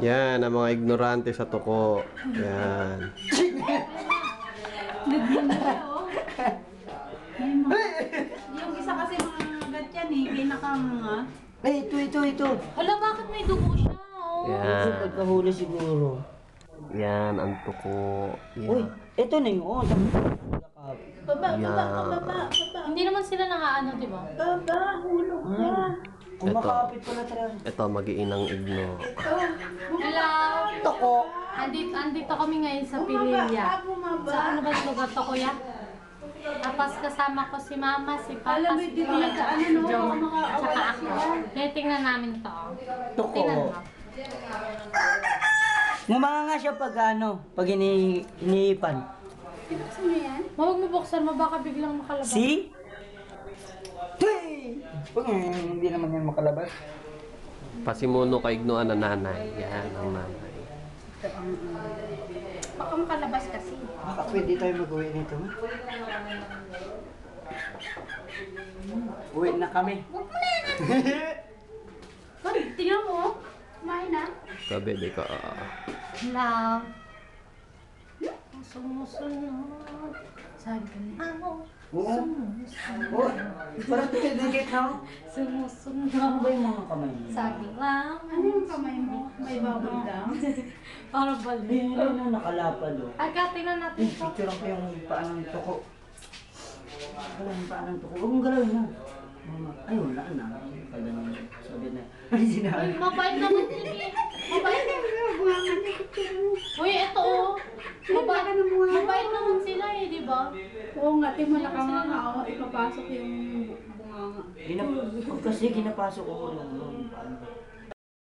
Yan, ang mga ignorante sa tuko. Yan. Yung isa kasi mga gatyan eh, pinakanga. Ay, ito. Hala, bakit may dugo siya? Oh. Yan. Pagkahuli siguro. Yan, ang tuko. Uy, Yan. ito na yun. Baba. Hindi naman sila nakaano, di ba? Baba, hulog ka. Kumakapit pala talaga. Ito, mag-iinang igno. Hello! Toko. Andito kami ngayon sa Pililya. Sa ano ba yung lugar to, kuya? Tapos kasama ko si mama, si papa, Alam mo, si dito kuya, na, ano, no, John, mga tsaka ako. Kaya tingnan namin to. Toko. Tingnan mo. Ngumanga nga siya pag pag iniipan. Ibuksan mo yan? Huwag mo buksan mo, baka biglang makalabas. See? Hey! Hindi naman yan makalabas. Pasimuno ka ignoan na nanay. Yan, ang nanay. Baka makalabas kasi. Baka pwede tayo mag-uwi nito. Uwi na kami. Tingnan mo. Kumain na. Kabebe ka. Love. Sumusunod. Sabi na mo. Oo. Oh, parang tikit no? Sumusunod. Ano ba yung mga kamay niya? Sabi lang. Ano yung kamay mo? May bubble gum? Para Hindi balik. na nakalapad oh. Aga, tingnan natin to. Picture ko yung paa ng tuko. Wala yung paa ng tuko. Huwag mong galawin mo. Ay, wala na. Pala na. Sabi na. Ay, Uy, sinabi. mabait naman din eh. Mabait. Uy, ito oh. Mabait naman sila eh, di ba? Oo nga, tingnan mo nakanganga ako. Ipapasok yung bunganga. Kasi ginapasok ko yung paa.